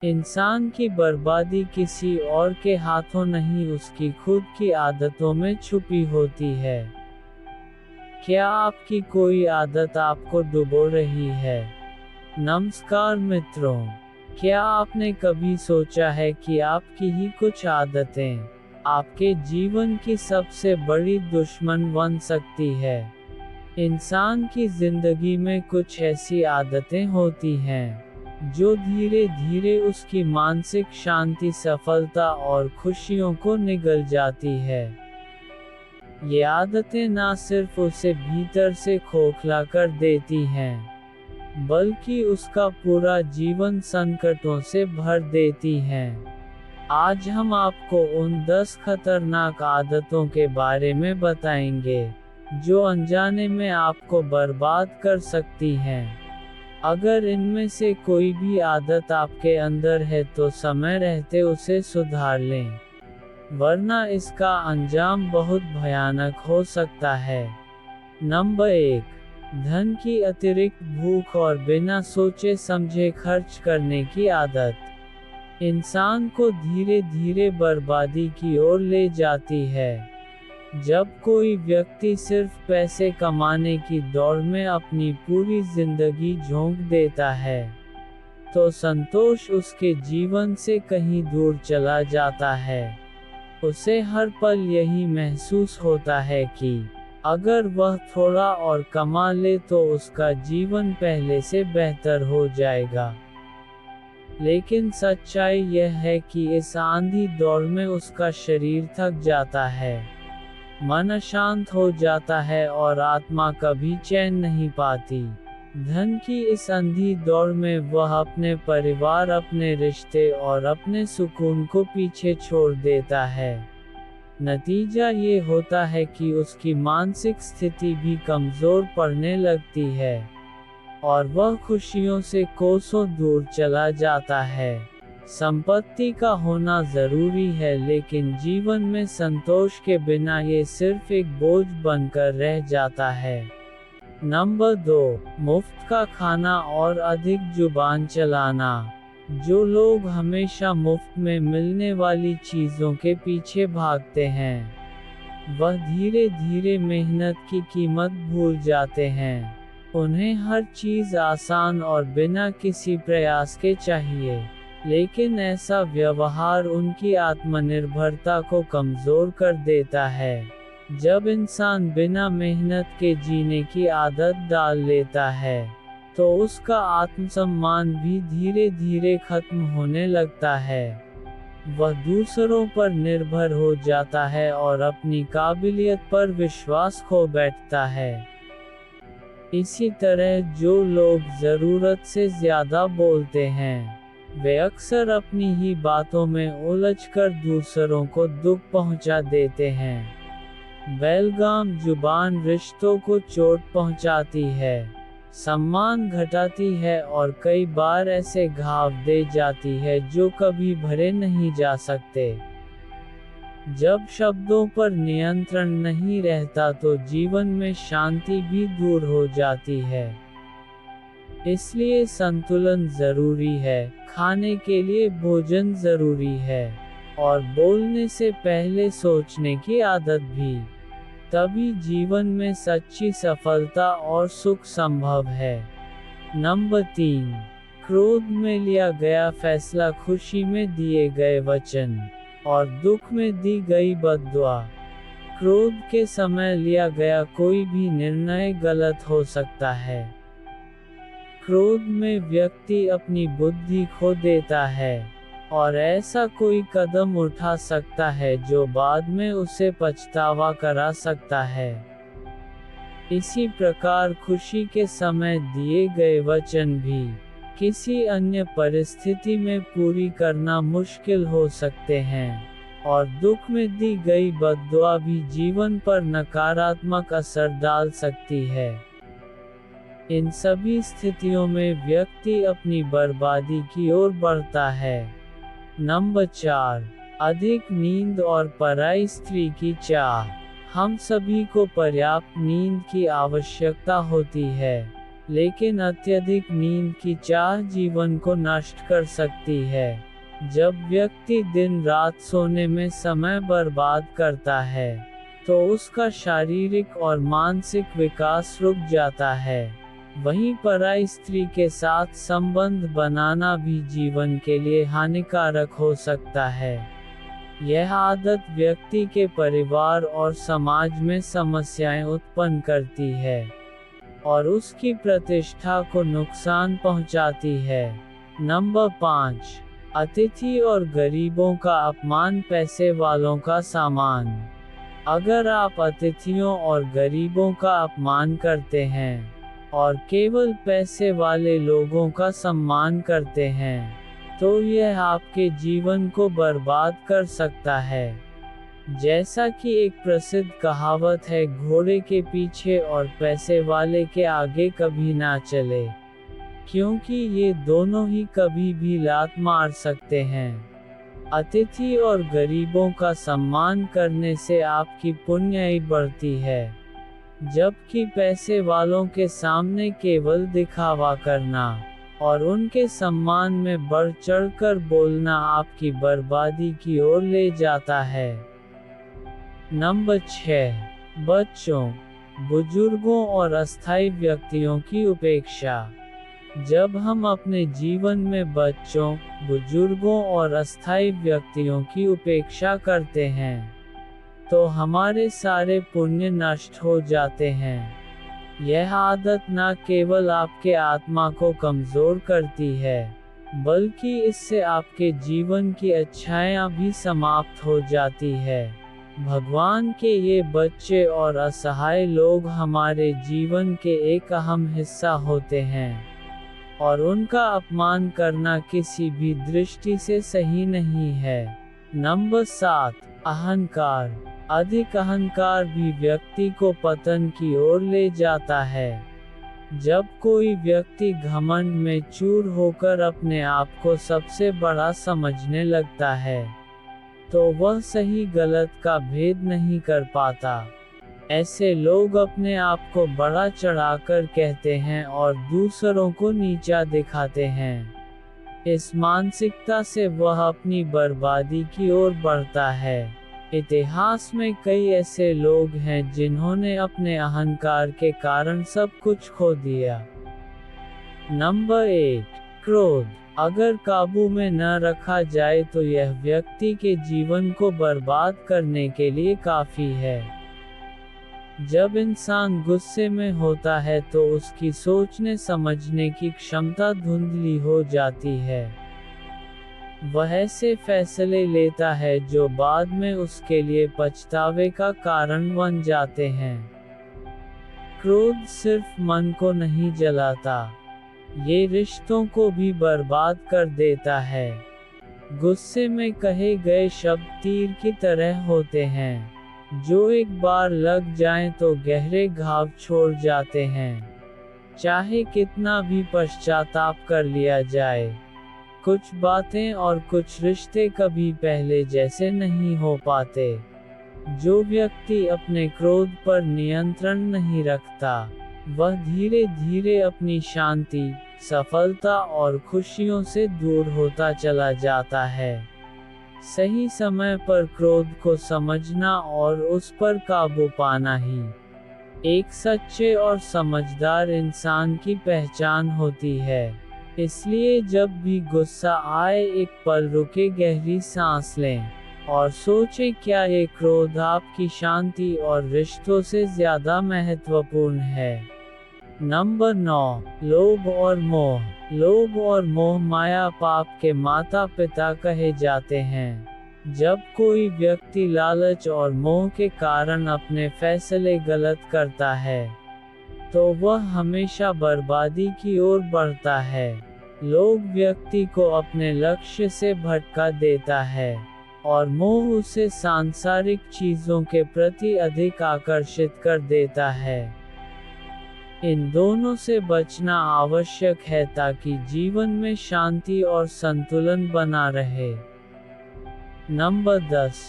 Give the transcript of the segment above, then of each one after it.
इंसान की बर्बादी किसी और के हाथों नहीं, उसकी खुद की आदतों में छुपी होती है। क्या आपकी कोई आदत आपको डुबो रही है? नमस्कार मित्रों, क्या आपने कभी सोचा है कि आपकी ही कुछ आदतें आपके जीवन की सबसे बड़ी दुश्मन बन सकती है? इंसान की जिंदगी में कुछ ऐसी आदतें होती हैं जो धीरे धीरे उसकी मानसिक शांति, सफलता और खुशियों को निगल जाती है। ये आदतें ना सिर्फ उसे भीतर से खोखला कर देती हैं, बल्कि उसका पूरा जीवन संकटों से भर देती हैं। आज हम आपको उन 10 खतरनाक आदतों के बारे में बताएंगे, जो अनजाने में आपको बर्बाद कर सकती हैं। अगर इनमें से कोई भी आदत आपके अंदर है तो समय रहते उसे सुधार लें, वरना इसका अंजाम बहुत भयानक हो सकता है। नंबर 1, धन की अतिरिक्त भूख और बिना सोचे समझे खर्च करने की आदत इंसान को धीरे धीरे बर्बादी की ओर ले जाती है। जब कोई व्यक्ति सिर्फ पैसे कमाने की दौड़ में अपनी पूरी जिंदगी झोंक देता है, तो संतोष उसके जीवन से कहीं दूर चला जाता है। उसे हर पल यही महसूस होता है कि अगर वह थोड़ा और कमा ले तो उसका जीवन पहले से बेहतर हो जाएगा। लेकिन सच्चाई यह है कि इस आंधी दौड़ में उसका शरीर थक जाता है, मन अशांत हो जाता है और आत्मा कभी चैन नहीं पाती। धन की इस अंधी दौड़ में वह अपने परिवार, अपने रिश्ते और अपने सुकून को पीछे छोड़ देता है। नतीजा ये होता है कि उसकी मानसिक स्थिति भी कमजोर पड़ने लगती है और वह खुशियों से कोसों दूर चला जाता है। संपत्ति का होना जरूरी है, लेकिन जीवन में संतोष के बिना ये सिर्फ एक बोझ बनकर रह जाता है। नंबर 2, मुफ्त का खाना और अधिक जुबान चलाना। जो लोग हमेशा मुफ्त में मिलने वाली चीजों के पीछे भागते हैं, वह धीरे धीरे मेहनत की कीमत भूल जाते हैं। उन्हें हर चीज आसान और बिना किसी प्रयास के चाहिए, लेकिन ऐसा व्यवहार उनकी आत्मनिर्भरता को कमजोर कर देता है। जब इंसान बिना मेहनत के जीने की आदत डाल लेता है, तो उसका आत्मसम्मान भी धीरे धीरे खत्म होने लगता है। वह दूसरों पर निर्भर हो जाता है और अपनी काबिलियत पर विश्वास खो बैठता है। इसी तरह जो लोग ज़रूरत से ज़्यादा बोलते हैं, वे अक्सर अपनी ही बातों में उलझकर दूसरों को दुख पहुंचा देते हैं। बेलगाम जुबान रिश्तों को चोट पहुंचाती है, सम्मान घटाती है और कई बार ऐसे घाव दे जाती है जो कभी भरे नहीं जा सकते। जब शब्दों पर नियंत्रण नहीं रहता तो जीवन में शांति भी दूर हो जाती है। इसलिए संतुलन जरूरी है, खाने के लिए भोजन जरूरी है, और बोलने से पहले सोचने की आदत भी। तभी जीवन में सच्ची सफलता और सुख संभव है। नंबर 3, क्रोध में लिया गया फैसला, खुशी में दिए गए वचन और दुख में दी गई बद्दुआ। क्रोध के समय लिया गया कोई भी निर्णय गलत हो सकता है। क्रोध में व्यक्ति अपनी बुद्धि खो देता है और ऐसा कोई कदम उठा सकता है जो बाद में उसे पछतावा करा सकता है। इसी प्रकार खुशी के समय दिए गए वचन भी किसी अन्य परिस्थिति में पूरी करना मुश्किल हो सकते हैं, और दुख में दी गई बद्दुआ भी जीवन पर नकारात्मक असर डाल सकती है। इन सभी स्थितियों में व्यक्ति अपनी बर्बादी की ओर बढ़ता है। नंबर 4, अधिक नींद और पराई स्त्री की चाह। हम सभी को पर्याप्त नींद की आवश्यकता होती है, लेकिन अत्यधिक नींद की चाह जीवन को नष्ट कर सकती है। जब व्यक्ति दिन रात सोने में समय बर्बाद करता है, तो उसका शारीरिक और मानसिक विकास रुक जाता है। वहीं पराई स्त्री के साथ संबंध बनाना भी जीवन के लिए हानिकारक हो सकता है। यह आदत व्यक्ति के परिवार और समाज में समस्याएं उत्पन्न करती है और उसकी प्रतिष्ठा को नुकसान पहुंचाती है। नंबर 5, अतिथि और गरीबों का अपमान, पैसे वालों का सामान। अगर आप अतिथियों और गरीबों का अपमान करते हैं और केवल पैसे वाले लोगों का सम्मान करते हैं, तो यह आपके जीवन को बर्बाद कर सकता है। जैसा कि एक प्रसिद्ध कहावत है, घोड़े के पीछे और पैसे वाले के आगे कभी ना चले, क्योंकि ये दोनों ही कभी भी लात मार सकते हैं। अतिथि और गरीबों का सम्मान करने से आपकी पुण्याई बढ़ती है, जबकि पैसे वालों के सामने केवल दिखावा करना और उनके सम्मान में बढ़ चढ़कर बोलना आपकी बर्बादी की ओर ले जाता है। नंबर 6, बच्चों, बुजुर्गों और अस्थायी व्यक्तियों की उपेक्षा। जब हम अपने जीवन में बच्चों, बुजुर्गों और अस्थायी व्यक्तियों की उपेक्षा करते हैं, तो हमारे सारे पुण्य नष्ट हो जाते हैं। यह आदत न केवल आपके आत्मा को कमजोर करती है, बल्कि इससे आपके जीवन की अच्छाइयाँ भी समाप्त हो जाती है। भगवान के ये बच्चे और असहाय लोग हमारे जीवन के एक अहम हिस्सा होते हैं, और उनका अपमान करना किसी भी दृष्टि से सही नहीं है। नंबर 7, अहंकार। अधिक अहंकार भी व्यक्ति को पतन की ओर ले जाता है। जब कोई व्यक्ति घमंड में चूर होकर अपने आप को सबसे बड़ा समझने लगता है, तो वह सही गलत का भेद नहीं कर पाता। ऐसे लोग अपने आप को बड़ा चढ़ाकर कहते हैं और दूसरों को नीचा दिखाते हैं। इस मानसिकता से वह अपनी बर्बादी की ओर बढ़ता है। इतिहास में कई ऐसे लोग हैं जिन्होंने अपने अहंकार के कारण सब कुछ खो दिया। नंबर 8, क्रोध। अगर काबू में न रखा जाए तो यह व्यक्ति के जीवन को बर्बाद करने के लिए काफी है। जब इंसान गुस्से में होता है तो उसकी सोचने समझने की क्षमता धुंधली हो जाती है। वह ऐसे फैसले लेता है जो बाद में उसके लिए पछतावे का कारण बन जाते हैं। क्रोध सिर्फ मन को नहीं जलाता, ये रिश्तों को भी बर्बाद कर देता है। गुस्से में कहे गए शब्द तीर की तरह होते हैं, जो एक बार लग जाएं तो गहरे घाव छोड़ जाते हैं, चाहे कितना भी पश्चाताप कर लिया जाए। कुछ बातें और कुछ रिश्ते कभी पहले जैसे नहीं हो पाते। जो व्यक्ति अपने क्रोध पर नियंत्रण नहीं रखता, वह धीरे धीरे अपनी शांति, सफलता और खुशियों से दूर होता चला जाता है। सही समय पर क्रोध को समझना और उस पर काबू पाना ही एक सच्चे और समझदार इंसान की पहचान होती है। इसलिए जब भी गुस्सा आए, एक पल रुके, गहरी सांस लें और सोचें, क्या ये क्रोध आपकी शांति और रिश्तों से ज्यादा महत्वपूर्ण है। नंबर 9, लोभ और मोह। लोभ और मोह माया पाप के माता पिता कहे जाते हैं। जब कोई व्यक्ति लालच और मोह के कारण अपने फैसले गलत करता है, तो वह हमेशा बर्बादी की ओर बढ़ता है। लोभ व्यक्ति को अपने लक्ष्य से भटका देता है और मोह उसे सांसारिक चीजों के प्रति अधिक आकर्षित कर देता है। इन दोनों से बचना आवश्यक है ताकि जीवन में शांति और संतुलन बना रहे। नंबर 10,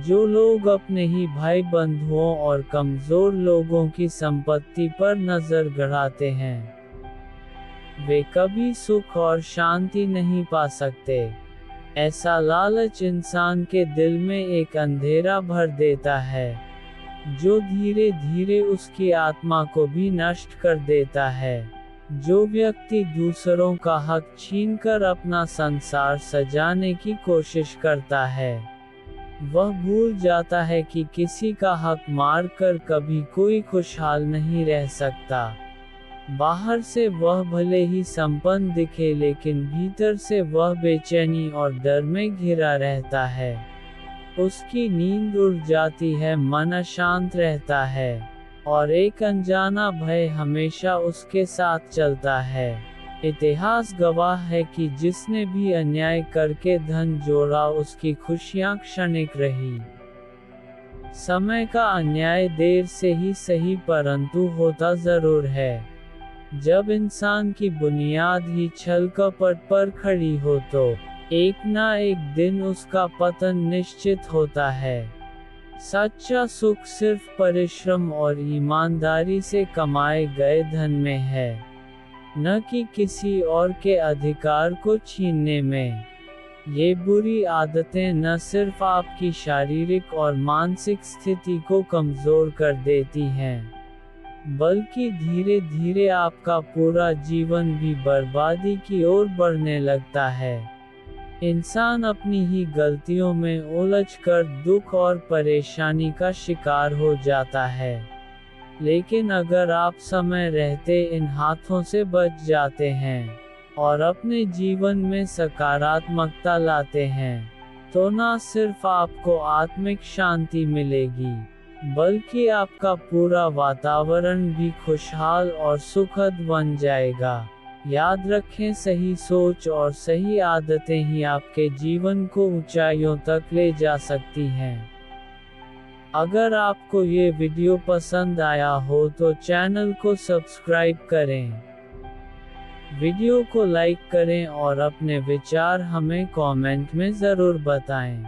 जो लोग अपने ही भाई बंधुओं और कमजोर लोगों की संपत्ति पर नजर गड़ाते हैं। वे कभी सुख और शांति नहीं पा सकते। ऐसा लालच इंसान के दिल में एक अंधेरा भर देता है, जो धीरे धीरे उसकी आत्मा को भी नष्ट कर देता है। जो व्यक्ति दूसरों का हक छीनकर अपना संसार सजाने की कोशिश करता है, वह भूल जाता है कि किसी का हक मारकर कभी कोई खुशहाल नहीं रह सकता। बाहर से वह भले ही संपन्न दिखे, लेकिन भीतर से वह बेचैनी और डर में घिरा रहता है। उसकी नींद उड़ जाती है, मन अशांत रहता है, और एक अनजाना भय हमेशा उसके साथ चलता है। इतिहास गवाह है कि जिसने भी अन्याय करके धन जोड़ा, उसकी खुशियां क्षणिक रही। समय का अन्याय देर से ही सही, परंतु होता जरूर है। जब इंसान की बुनियाद ही छल कपट पर खड़ी हो तो एक ना एक दिन उसका पतन निश्चित होता है। सच्चा सुख सिर्फ परिश्रम और ईमानदारी से कमाए गए धन में है, न कि किसी और के अधिकार को छीनने में। ये बुरी आदतें न सिर्फ आपकी शारीरिक और मानसिक स्थिति को कमजोर कर देती हैं, बल्कि धीरे धीरे आपका पूरा जीवन भी बर्बादी की ओर बढ़ने लगता है। इंसान अपनी ही गलतियों में उलझकर दुख और परेशानी का शिकार हो जाता है। लेकिन अगर आप समय रहते इन हाथों से बच जाते हैं और अपने जीवन में सकारात्मकता लाते हैं, तो न सिर्फ आपको आत्मिक शांति मिलेगी, बल्कि आपका पूरा वातावरण भी खुशहाल और सुखद बन जाएगा। याद रखें, सही सोच और सही आदतें ही आपके जीवन को ऊंचाइयों तक ले जा सकती हैं। अगर आपको ये वीडियो पसंद आया हो तो चैनल को सब्सक्राइब करें, वीडियो को लाइक करें और अपने विचार हमें कमेंट में ज़रूर बताएं।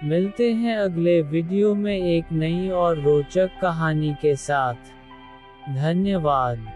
मिलते हैं अगले वीडियो में एक नई और रोचक कहानी के साथ। धन्यवाद।